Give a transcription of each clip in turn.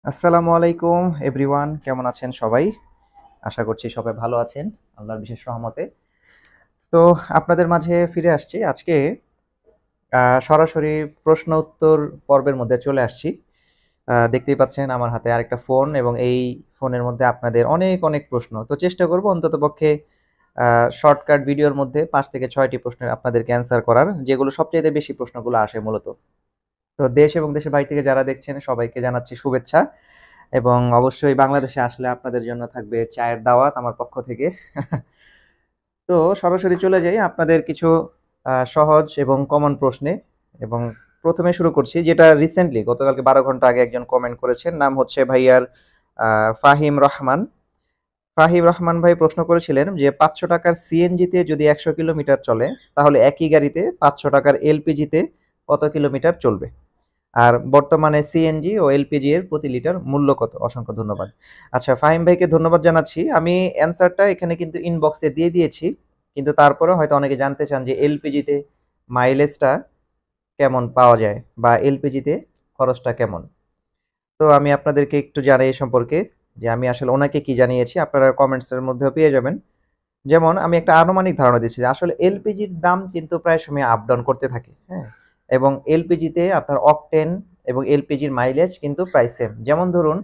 আসসালামু আলাইকুম এভরিওয়ান, কেমন আছেন সবাই? আশা করছি সবাই ভালো আছেন আল্লাহর বিশেষ রহমতে। তো আপনাদের মাঝে ফিরে আসছি আজকে সরাসরি প্রশ্ন উত্তর পর্বের মধ্যে চলে আসছি। দেখতেই পাচ্ছেন আমার হাতে আরেকটা ফোন এবং এই ফোনের মধ্যে আপনাদের অনেক অনেক প্রশ্ন। তো চেষ্টা করব অন্ততপক্ষে শর্টকাট ভিডিওর মধ্যে ৫ থেকে ৬টি প্রশ্নের আপনাদেরকে অ্যান্সার করার, যেগুলো সবচাইতে বেশি প্রশ্নগুলো আসে মূলত। তো দেশ এবং দেশের বাইরে থেকে যারা দেখছেন সবাইকে জানাচ্ছি শুভেচ্ছা। এবং অবশ্যই বাংলাদেশে আসলে আপনাদের জন্য থাকবে চায়ের দাওয়াত আমার পক্ষ থেকে। তো সরাসরি চলে যাই আপনাদের কিছু সহজ এবং কমন প্রশ্নে। এবং প্রথমে শুরু করছি যেটা রিসেন্টলি গতকালকে ১২ ঘন্টা আগে একজন কমেন্ট করেছেন, নাম হচ্ছে ভাইয়ার ফাহিম রহমান। ফাহিম রহমান ভাই প্রশ্ন করেছিলেন যে ৫০০ টাকার সিএনজিতে যদি ১০০ কিলোমিটার চলে, তাহলে একই গাড়িতে ৫০০ টাকার এলপিজিতে কত কিলোমিটার চলবে? আর বর্তমানে সিএনজি ও এলপিজি এর প্রতি লিটার মূল্য কত? অসংখ্য ধন্যবাদ। আচ্ছা, ফাহিম ভাইকে ধন্যবাদ জানাচ্ছি। আমি অ্যান্সারটা এখানে কিন্তু ইনবক্সে দিয়ে দিয়েছি। কিন্তু তারপরেও হয়তো অনেকে জানতে চান যে এলপিজিতে মাইলেজটা কেমন পাওয়া যায় বা এলপিজিতে খরচটা কেমন? তো আমি আপনাদেরকে একটু জানাই এ সম্পর্কে যে আমি আসলে ওনাকে কি জানিয়েছি, আপনারা কমেন্টসের মধ্যেও পেয়ে যাবেন। যেমন আমি একটা আনুমানিক ধারণা দিচ্ছি যে আসলে এলপিজির দাম কিন্তু প্রায় সময় আপ ডাউন করতে থাকে, হ্যাঁ? এবং এলপিজিতে আপনার অকটেন এবং এলপিজির মাইলেজ কিন্তু প্রায় সেম। যেমন ধরুন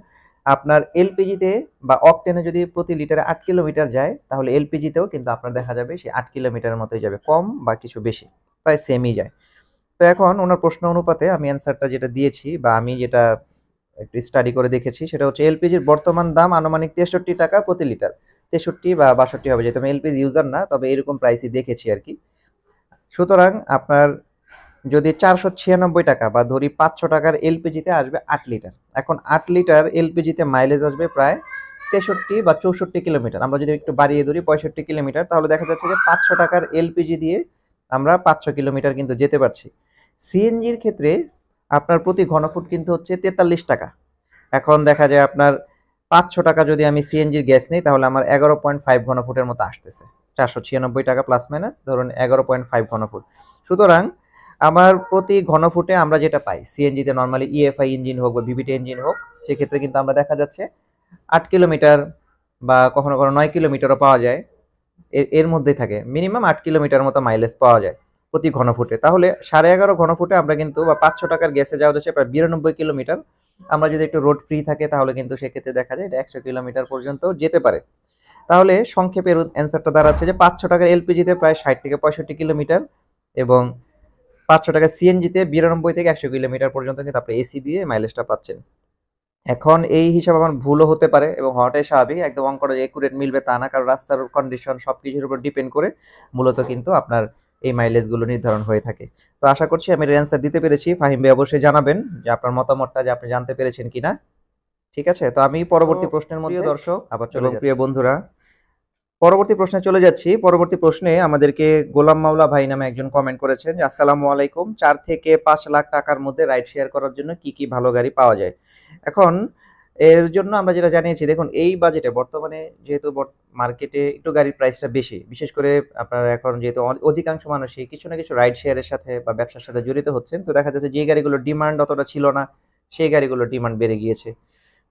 আপনার এলপিজিতে বা অকটেনে যদি প্রতি লিটারে ৮ কিলোমিটার যায়, তাহলে এলপিজিতেও কিন্তু আপনার দেখা যাবে সেই ৮ কিলোমিটারের মতোই যাবে। কম বা কিছু বেশি, প্রায় সেমই যায়। তো এখন উনার প্রশ্ন অনুপাতে আমি অ্যান্সারটা যেটা দিয়েছি বা আমি যেটা একটু স্টাডি করে দেখেছি সেটা হচ্ছে এলপিজির বর্তমান দাম আনুমানিক ৬৩ টাকা প্রতি লিটার। ৬৩ বা ৬২ হবে, যেহেতু আমি এলপিজি ইউজার না, তবে এরকম প্রাইসই দেখেছি আরকি। সুতরাং আপনার যদি ৪৯৬ টাকা বা ধরি ৫০০ টাকার এলপিজিতে আসবে ৮ লিটার। এখন ৮ লিটার এলপিজিতে মাইলেজ আসবে প্রায় ৬৩ বা ৬৪ কিলোমিটার। আমরা যদি একটু বাড়িয়ে ধরি ৬৫ কিলোমিটার, তাহলে দেখা যাচ্ছে যে ৫০০ টাকার এলপিজি দিয়ে আমরা ৫০০ কিলোমিটার কিন্তু যেতে পারছি। সিএনজির ক্ষেত্রে আপনার প্রতি ঘনফুট কিন্তু হচ্ছে ৪৩ টাকা। এখন দেখা যায় আপনার ৫০০ টাকা যদি আমি সিএনজির গ্যাস নেই, তাহলে আমার ১১.৫ ঘনফুটের মতো আসতেছে। ৪৯৬ টাকা প্লাস মাইনাস ধরুন ১১.৫ ঘনফুট। সুতরাং আমার প্রতি ঘনফুটে আমরা যেটা পাই সিএনজিতে, নরমালি ইএফআই ইঞ্জিন হোক বা ভিভিটি ইঞ্জিন হোক, সেক্ষেত্রে কিন্তু আমরা দেখা যাচ্ছে ৮ কিলোমিটার বা কখনো কখনো ৯ কিলোমিটারও পাওয়া যায়। এর মধ্যেই থাকে। মিনিমাম ৮ কিলোমিটার মতো মাইলেজ পাওয়া যায় প্রতি ঘনফুটে। তাহলে ১১.৫ ঘনফুটে আমরা কিন্তু বা ৫০০ টাকার গ্যাসে যাওয়া যাচ্ছে প্রায় ৯২ কিলোমিটার। আমরা যদি একটু রোড ফ্রি থাকে তাহলে কিন্তু সেক্ষেত্রে দেখা যায় এটা ১০০ কিলোমিটার পর্যন্ত যেতে পারে। তাহলে সংক্ষেপে এর অ্যান্সারটা দাঁড়াচ্ছে যে ৫০০ টাকার এলপিজিতে প্রায় ৬০ থেকে ৬৫ কিলোমিটার এবং ৫০০ টাকা সিএনজিতে ৯২ থেকে ১০০ কিলোমিটার পর্যন্ত কিন্তু আপনি এসি দিয়ে মাইলেজটা পাচ্ছেন। এখন এই হিসাব আমার ভুলও হতে পারে এবং হওয়াটাই স্বাভাবিক। একদম অঙ্কটা যে একুরেট মিলবে তা না। কারণ রাস্তার কন্ডিশন সবকিছুর উপর ডিপেন্ড করে মূলত কিন্তু আপনার এই মাইলেজ গুলো নির্ধারণ হয়ে থাকে। তো আশা করছি আমি এর অ্যান্সার দিতে পেরেছি। ফাহিম ভাই অবশ্যই জানাবেন যে আপনার মতামতটা যে আপনি জানতে পেরেছেন কিনা। ঠিক আছে? তো আমি পরবর্তী প্রশ্নের মধ্যে প্রিয় দর্শক আবার চলে এবং প্রিয় বন্ধুরা, পরবর্তী প্রশ্নে চলে যাচ্ছি। পরবর্তী প্রশ্নে আমাদেরকে গোলাম মাওলা ভাই নামে একজন কমেন্ট করেছেন যে আসসালামু আলাইকুম, ৪ থেকে ৫ লাখ টাকার মধ্যে রাইড শেয়ার করার জন্য কি কি ভালো গাড়ি পাওয়া যায়? এখন এর জন্য আমরা যেটা জানিয়েছি, দেখুন এই বাজেটে বর্তমানে যেহেতু মার্কেটে একটু গাড়ির প্রাইসটা বেশি, বিশেষ করে আপনার এখন যেহেতু অধিকাংশ মানুষই কিছু না কিছু রাইড শেয়ারের সাথে বা ব্যবসার সাথে জড়িত হচ্ছেন, তো দেখা যাচ্ছে যে গাড়িগুলোর ডিমান্ড অতটা ছিল না, সেই গাড়িগুলোর ডিমান্ড বেড়ে গিয়েছে।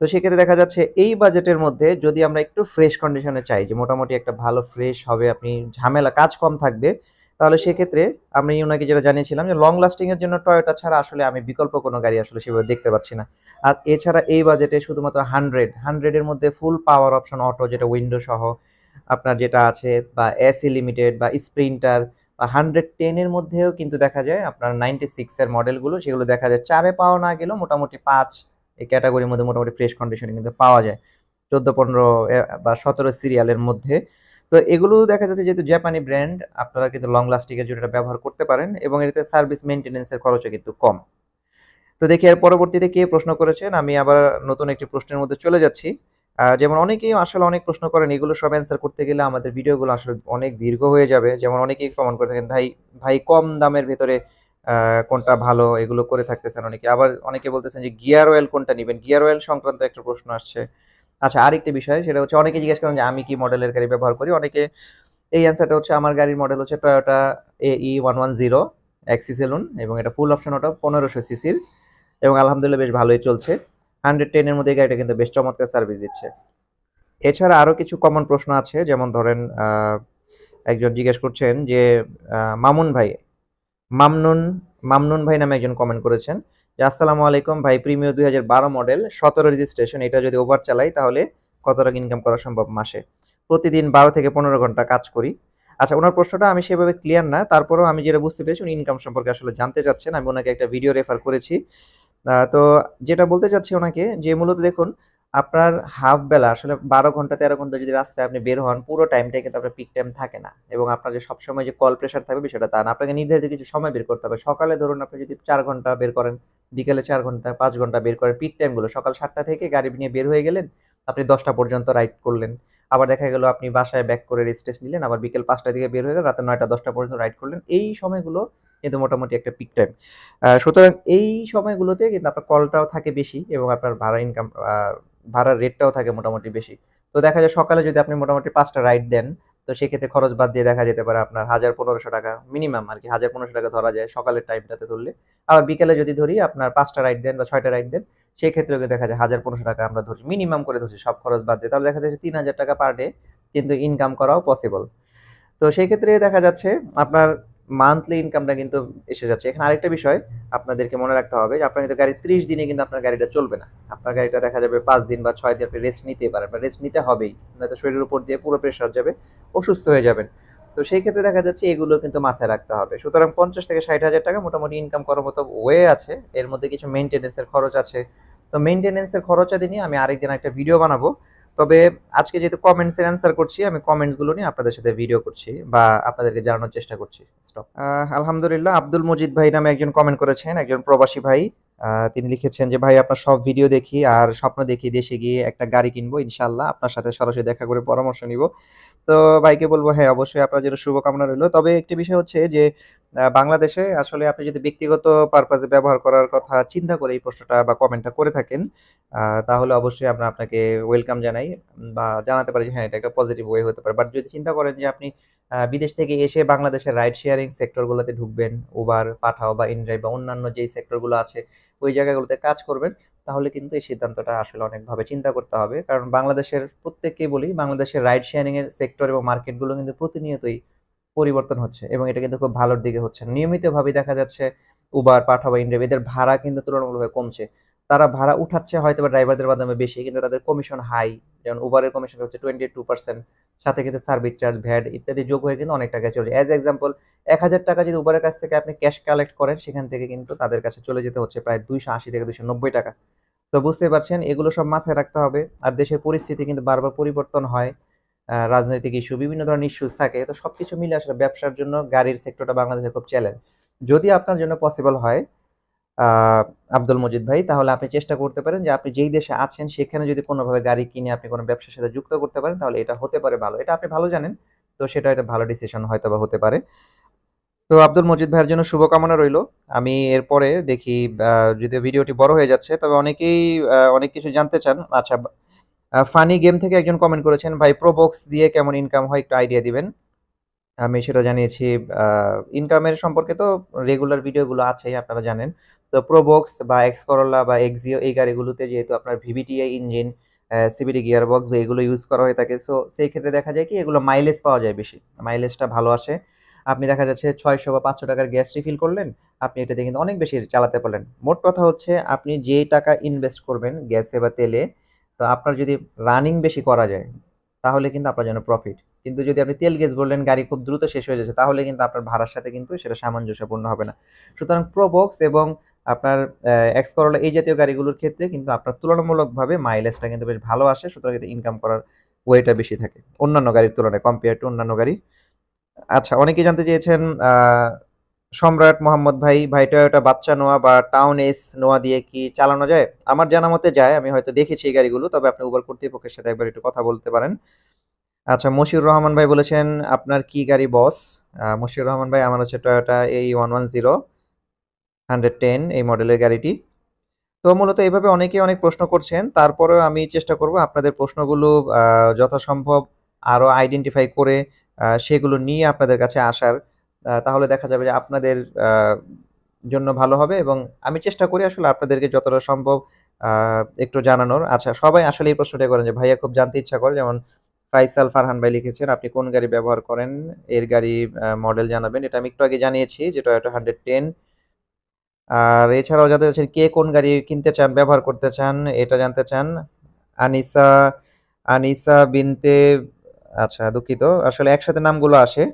তো সেক্ষেত্রে দেখা যাচ্ছে এই বাজেটের মধ্যে যদি আমরা একটু ফ্রেশ কন্ডিশনে চাই, যে মোটামুটি একটা ভালো ফ্রেশ হবে, আপনি ঝামেলা কাজ কম থাকবে, তাহলে সেক্ষেত্রে আমি ওনাকে যেটা জানিয়েছিলাম যে লং লাস্টিং এর জন্য টয়োটা ছাড়া আসলে আমি বিকল্প কোনো গাড়ি আসলে সেভাবে দেখতে পাচ্ছি না। আর এছাড়া এই বাজেটে শুধুমাত্র 100 এর মধ্যে ফুল পাওয়ার অপশন অটো, যেটা উইন্ডো সহ আপনার যেটা আছে, বা এসি লিমিটেড বা স্প্রিন্টার বা 110 এর মধ্যেও কিন্তু দেখা যায় আপনার 96 এর মডেলগুলো, সেগুলো দেখা যায় 4 পাওয়া না গেলেও মোটামুটি 5 এই ক্যাটাগরির মধ্যে মোটামুটি ফ্রেশ কন্ডিশনে কিন্তু পাওয়া যায় 14, 15 বা 17 সিরিয়ালের মধ্যে। তো এগুলো দেখা যাচ্ছে যেহেতু জাপানি ব্র্যান্ড, আপনারা কিন্তু লং লাস্টিং এর জন্য এটা ব্যবহার করতে পারেন এবং এতে সার্ভিস মেইনটেনেন্স এর খরচও কিন্তু কম। তো দেখি এর পরবর্তীতে কে প্রশ্ন করেছেন, আমি আবার নতুন একটি প্রশ্নের মধ্যে চলে যাচ্ছি। যেমন অনেকেই আসলে অনেক প্রশ্ন করেন, এগুলো সব অ্যান্সার করতে গেলে আমাদের ভিডিওগুলো আসলে অনেক দীর্ঘ হয়ে যাবে। যেমন অনেকেই কমেন্ট করে থাকেন, ভাই ভাই কম দামের ভেতরে কোনটা ভালো, এগুলো করে থাকতেছেন অনেকে। আবার অনেকে বলতেছেন যে গিয়ার অয়েল কোনটা নিবেন, গিয়ার অয়েল সংক্রান্ত একটা প্রশ্ন আসছে। আচ্ছা, আরেকটি বিষয় সেটা হচ্ছে অনেকে জিজ্ঞেস করেন যে আমি কি মডেলের গাড়ি ব্যবহার করি। অনেকে এই অ্যান্সারটা হচ্ছে আমার গাড়ির মডেল হচ্ছে টয়োটা AE110 এক্সি সেলুন এবং এটা ফুল অপশন অটো 1500 সিসির এবং আলহামদুলিল্লাহ বেশ ভালোই চলছে। 110 এর মধ্যে এই গাড়িটা কিন্তু বেশ চমৎকার সার্ভিস দিচ্ছে। এছাড়া আরো কিছু কমন প্রশ্ন আছে, যেমন ধরেন একজন জিজ্ঞেস করছেন যে মামুন ভাই, মামনুন মামনুন ভাই নামে একজন কমেন্ট করেছেন যে আসসালামু আলাইকুম ভাই, প্রিমিও 2012 মডেল 17 রেজিস্ট্রেশন, এটা যদি ওভার চালাই তাহলে কত টাকা ইনকাম করা সম্ভব মাসে? প্রতিদিন 12 থেকে 15 ঘন্টা কাজ করি। আচ্ছা, ওনার প্রশ্নটা আমি সেভাবে ক্লিয়ার না, তারপরেও আমি যেটা বুঝতে পেরেছি উনি ইনকাম সম্পর্কে আসলে জানতে চাচ্ছেন। আমি ওনাকে একটা ভিডিও রেফার করেছি। তো যেটা বলতে চাচ্ছি ওনাকে, যে মূলত দেখুন, আপনার হাফ বেলা আসলে 12 ঘন্টা 13 ঘন্টা যদি রাস্তায় আপনি বের হন, পুরো টাইমটাই কিন্তু আপনার পিক টাইম থাকে না, এবং আপনার যে সবসময় যে কল প্রেশার থাকবে বিষয়টা তা না। আপনাকে নির্ধারিত কিছু সময় বের করতে হবে। সকালে ধরুন আপনি যদি 4 ঘন্টা বের করেন, বিকেলে 4 ঘন্টা 5 ঘন্টা বের করেন, পিক টাইম গুলো সকাল 7টা থেকে গাড়ি নিয়ে বের হয়ে গেলেন, আপনি 10টা পর্যন্ত রাইড করলেন। আবার দেখা গেল আপনি বাসায় ব্যাক করে রেস্ট নিলেন, আবার বিকেল 5টা দিকে বের হয়ে গেলেন, রাতে 9টা 10টা পর্যন্ত রাইড করলেন। এই সময়গুলো কিন্তু মোটামুটি একটা পিক টাইম। সুতরাং এই সময়গুলোতে কিন্তু আপনার কলটাও থাকে বেশি, এবং আপনার ভাড়ার রেটটাও থাকে মোটামুটি বেশি। তো দেখা যায় সকালে যদি আপনি মোটামুটি 5টা রাইড দেন, তো সেক্ষেত্রে খরচ বাদ দিয়ে দেখা যেতে পারে আপনার 1000-1500 টাকা মিনিমাম আর কি, 1000-1500 টাকা ধরা যায় সকালের টাইমটাতে ধরলে। আবার বিকেলে যদি ধরি আপনার 5টা রাইড দেন বা 6টা রাইড দেন, সেক্ষেত্রেও কিন্তু দেখা যায় 1000-1500 টাকা আমরা ধরি, মিনিমাম করে ধরছি সব খরচ বাদ দিয়ে, তাহলে দেখা যাচ্ছে 3000 টাকা পার ডে কিন্তু ইনকাম করাও পসিবল। তো সেই ক্ষেত্রে দেখা যাচ্ছে আপনার মান্থলি ইনকামটা কিন্তু এসে যাচ্ছে। এখানে আরেকটা বিষয় আপনাদেরকে মনে রাখতে হবে যে আপনার কিন্তু গাড়ি 30 দিনে কিন্তু আপনার গাড়িটা চলবে না। আপনার গাড়িটা দেখা যাবে 5 দিন বা 6 দিন আপনি রেস্ট নিতেই পারেন, বা রেস্ট নিতে হবেই। নয়তো শরীরের উপর দিয়ে পুরো প্রেশার যাবে, অসুস্থ হয়ে যাবেন। তো সেই ক্ষেত্রে দেখা যাচ্ছে এগুলো কিন্তু মাথায় রাখতে হবে। সুতরাং 50 থেকে 60 হাজার টাকা মোটামুটি ইনকাম করার মতো ওয়ে আছে। এর মধ্যে কিছু মেইনটেন্যান্স এর খরচ আছে। তো মেইনটেন্যান্স এর খরচাদি নিয়ে আমি আরেকদিন একটা ভিডিও বানাবো। তবে আজকে যেহেতু কমেন্টস এর অ্যান্সার করছি, আমি কমেন্টস গুলো নিয়ে আপনাদের সাথে ভিডিও করছি বা আপনাদেরকে জানানোর চেষ্টা করছি। স্টপ। আলহামদুলিল্লাহ, আব্দুল মজিদ ভাই নামে একজন কমেন্ট করেছেন, একজন প্রবাসী ভাই। তিনি লিখেছেন যে ভাই, আপনার সব ভিডিও দেখি আর স্বপ্ন দেখি দেশে গিয়ে একটা গাড়ি কিনবো, ইনশাআল্লাহ আপনার সাথে সরাসরি দেখা করে পরামর্শ নিব। তো ভাইকে বলবো হ্যাঁ, অবশ্যই আপনার জন্য শুভকামনা রইলো। তবে একটি বিষয় হচ্ছে যে বাংলাদেশে আসলে আপনি যদি ব্যক্তিগত পারপাজে ব্যবহার করার কথা চিন্তা করে এই প্রশ্নটা বা কমেন্টটা করে থাকেন, তাহলে অবশ্যই আমরা আপনাকে ওয়েলকাম জানাই, বা জানাতে পারি যে হ্যাঁ, এটা একটা পজিটিভ ওয়ে হতে পারে। বাট যদি চিন্তা করেন যে আপনি বিদেশ থেকে এসে বাংলাদেশের রাইড শেয়ারিং সেক্টর গুলোতে ঢুকবেন, উবার, পাঠাও বা ইনড্রাইভ বা অন্যান্য যেই সেক্টর গুলো আছে ওই জায়গাগুলোতে কাজ করবেন, তাহলে কিন্তু এই সিদ্ধান্তটা আসলে অনেকভাবে চিন্তা করতে হবে। কারণ বাংলাদেশের, প্রত্যেককেই বলি, বাংলাদেশের রাইড শেয়ারিং এর সেক্টর এবং মার্কেটগুলো কিন্তু প্রতিনিয়তই পরিবর্তন হচ্ছে, এবং এটা কিন্তু খুব ভালোর দিকে হচ্ছে। নিয়মিতভাবে দেখা যাচ্ছে উবার, পাঠাও বা ইনড্রাইভ এদের ভাড়া কিন্তু তুলনামূলকভাবে কমছে। তারা ভাড়া উঠাচ্ছে হয়তোবা ড্রাইভারদের মাধ্যমে বেশি, কিন্তু তাদের কমিশন হাই। যেমন উবারের কমিশন হচ্ছে 22%, সাথে কিন্তু সার্ভিস চার্জ, ভ্যাট ইত্যাদি যোগ হয়ে কিন্তু অনেক টাকা চলে যায়। অ্যাজ এক্সাম্পল, 1000 টাকা যদি উবারের কাছ থেকে আপনি ক্যাশ কালেক্ট করেন, সেখান থেকে কিন্তু তাদের কাছে চলে যেতে হচ্ছে প্রায় 280 থেকে 290 টাকা। তো বুঝতেই পারছেন, এগুলো সব মাথায় রাখতে হবে। আর দেশের পরিস্থিতি কিন্তু বারবার পরিবর্তন হয়, রাজনৈতিক ইস্যু, বিভিন্ন ধরনের ইস্যুস থাকে। তো সবকিছু মিলে আসলে ব্যবসার জন্য গাড়ির সেক্টরটা বাংলাদেশে খুব চ্যালেঞ্জ। যদি আপনার জন্য পসিবল হয় আব্দুল মজিদ ভাই, তাহলে আপনি চেষ্টা করতে পারেন যে আপনি যেই দেশে আছেন সেখানে যদি কোনোভাবে গাড়ি কিনে আপনি কোনো ব্যবসার সাথে যুক্ত করতে পারেন, তাহলে এটা হতে পারে ভালো। এটা আপনি ভালো জানেন। তো সেটা একটা ভালো ডিসিশন হয়তোবা হতে পারে। তো আব্দুল মজিদ ভাইয়ের জন্য শুভকামনা রইলো। আমি এরপরে দেখি, যদিও ভিডিওটি বড় হয়ে যাচ্ছে, তবে অনেকেই অনেক কিছু জানতে চান। আচ্ছা, ফানি গেম থেকে একজন কমেন্ট করেছেন, ভাই প্রোবক্স দিয়ে কেমন ইনকাম হয় একটু আইডিয়া দিবেন। আমি সেটা জানিয়েছি। ইনকামের সম্পর্কে তো রেগুলার ভিডিওগুলো আছেই, আপনারা জানেন। তো প্রোবক্স বা এক্স করোলা বা এক্সিও এই গাড়িগুলোতে যেহেতু আপনার ভিভিটিআই ইঞ্জিন, সিবিডি গিয়ারবক্স বা এগুলো ইউজ করা হয়ে থাকে, সো সেই ক্ষেত্রে দেখা যায় কি এগুলো মাইলেজ পাওয়া যায় বেশি, মাইলেজটা ভালো আসে। আপনি দেখা যাচ্ছে 600 বা 500 টাকার গ্যাস রিফিল করলেন, আপনি এটাতে কিন্তু অনেক বেশি চালাতে পারলেন। মোট কথা হচ্ছে আপনি যে টাকা ইনভেস্ট করবেন গ্যাসে বা তেলে, তো আপনার যদি রানিং বেশি করা যায় তাহলে কিন্তু আপনার জন্য প্রফিট। কিন্তু যদি আপনি তেল গ্যাস বললেন গাড়ি খুব দ্রুত শেষ হয়ে যাচ্ছে, তাহলে কিন্তু আপনার ভাড়ার সাথে কিন্তু সেটা সামঞ্জস্যপূর্ণ হবে না। সুতরাং প্রোবক্স এবং আপনার এক্স করোলা এই জাতীয় গাড়িগুলোর ক্ষেত্রে কিন্তু আপনার তুলনামূলকভাবে মাইলেজটা কিন্তু বেশ ভালো আসে, সুতরাং এতে ইনকাম করার ওয়েটা বেশি থাকে অন্যান্য গাড়ির তুলনায়, কম্পেয়ার টু অন্যান্য গাড়ি। আচ্ছা, অনেকেই জানতে চেয়েছেন সম্রাট মোহাম্মদ ভাই, ভাই টয়োটা বাচ্চা নোয়া বা টাউন এস নোয়া দিয়ে কি চালানো যায়? আমার জানা মতে যায়, আমি হয়তো দেখেছি এই গাড়িগুলো, তবে আপনি উবার কর্তৃপক্ষের সাথে একবার একটু কথা বলতে পারেন। আচ্ছা, মশিউর রহমান ভাই বলেছেন আপনার কি গাড়ি বস? মশিউর রহমান ভাই, আমার হচ্ছে টয়োটা এই 110 110 এই মডেলের গাড়িটি। তো মূলত এইভাবে অনেকেই অনেক প্রশ্ন করছেন, তারপরেও আমি চেষ্টা করব আপনাদের প্রশ্নগুলো যথাসম্ভব আরো আইডেন্টিফাই করে সেগুলো নিয়ে আপনাদের কাছে আসার। তাহলে দেখা যাবে যে আপনাদের জন্য ভালো হবে, এবং আমি চেষ্টা করি আসলে আপনাদেরকে যতটা সম্ভব একটু জানানোর। আচ্ছা, সবাই আসলে এই প্রশ্নটা করেন যে ভাইয়া খুব জানতে ইচ্ছা করে। যেমন ফাইসাল ফারহান ভাই লিখেছেন, আপনি কোন গাড়ি ব্যবহার করেন? এর গাড়ি মডেল জানাবেন। এটা আমি একটু আগে জানিয়েছি যে টয়োটা 110। আর এছাড়াও জানতে চাচ্ছেন কে কোন গাড়ি কিনতে চান, ব্যবহার করতে চান, এটা জানতে চান। আনিসা আনিসা বিনতে, আচ্ছা দুঃখিত, আসলে একসাথে নামগুলো আসে।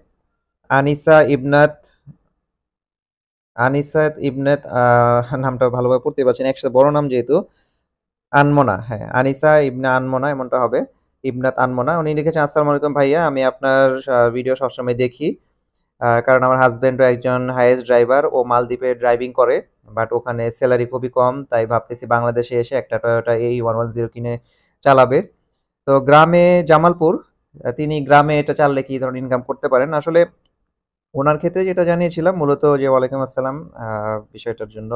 আনিসা ইবনাত আনিসাত ইবনাত নামটা ভালোভাবে পড়তে পারছি না, একসাথে বড় নাম যেহেতু। আনমনা, হ্যাঁ, আনিসা ইবনে আনমনা এমনটা হবে। ইবনাত আনমনা। উনি লিখেছেন, আসসালামু আলাইকুম ভাইয়া, আমি আপনার ভিডিও সবসময় দেখি। কারণ আমার হাজবেন্ডও একজন হাইয়েস্ট ড্রাইভার, ও মালদ্বীপে ড্রাইভিং করে, বাট ওখানে স্যালারি খুবই কম, তাই ভাবতেছি বাংলাদেশে এসে একটা টয়োটা এই 110 কিনে চালাবে। তো গ্রামে জামালপুর, তিনি গ্রামে এটা চাললে কি ধরনের ইনকাম করতে পারেন আসলে ওনার ক্ষেত্রে যেটা জানিয়েছিলাম মূলত যে ওয়ালাইকুম আসসালাম বিষয়টার জন্য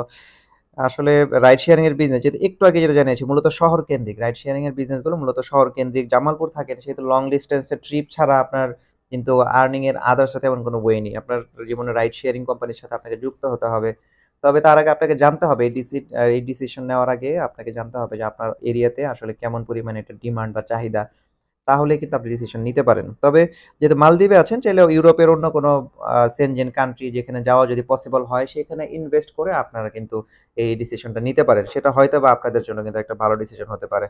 আসলে রাইড শেয়ারিং এর বিজনেস যেহেতু একটু আগে যেটা জানিয়েছি মূলত শহর কেন্দ্রিক রাইড শেয়ারিং এর বিজনেস গুলো মূলত শহর কেন্দ্রিক জামালপুর থাকেন সেহেতু লং ডিস্টেন্সের ট্রিপ ছাড়া আপনার কিন্তু আর্নিং এর আদার্স তেমন কোনো ওয়ে নেই আপনার জীবনে রাইড শেয়ারিং কোম্পানির সাথে আপনাকে যুক্ত হতে হবে তবে তার আগে আপনাকে জানতে হবে এই ডিসিশন নেওয়ার আগে আপনাকে জানতে হবে যে আপনার এরিয়াতে আসলে কেমন পরিমাণে এটা ডিমান্ড বা চাহিদা তাহলে কিন্তু আপনি ডিসিশন নিতে পারেন। তবে যেহেতু মালদ্বীপে আছেন চাইলে ইউরোপের অন্য কোনো সেনজেন কান্ট্রি যেখানে যাওয়া যদি পসিবল হয় সেখানে ইনভেস্ট করে আপনারা কিন্তু এই ডিসিশনটা নিতে পারেন। সেটা হয়তোবা আপনাদের জন্য কিন্তু একটা ভালো ডিসিশন হতে পারে।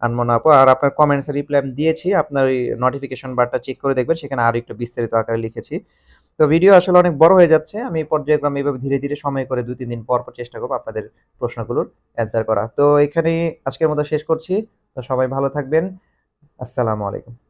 আনমনা আপু, আর আপনার কমেন্টস এ রিপ্লাই আমি দিয়েছি। আপনার ওই নোটিফিকেশন বারটা চেক করে দেখবেন সেখানে আরো একটু বিস্তারিত আকারে লিখেছি। তো ভিডিও আসলে অনেক বড় হয়ে যাচ্ছে। আমি পর্যায়ক্রমে এভাবে ধীরে, ধীরে সময় করে ২-৩ দিন পর, পর চেষ্টা করব আপনাদের প্রশ্নগুলোর অ্যান্সার করা। তো এখানেই আজকের মতো শেষ করছি। তো সবাই ভালো থাকবেন। আসসালামু আলাইকুম।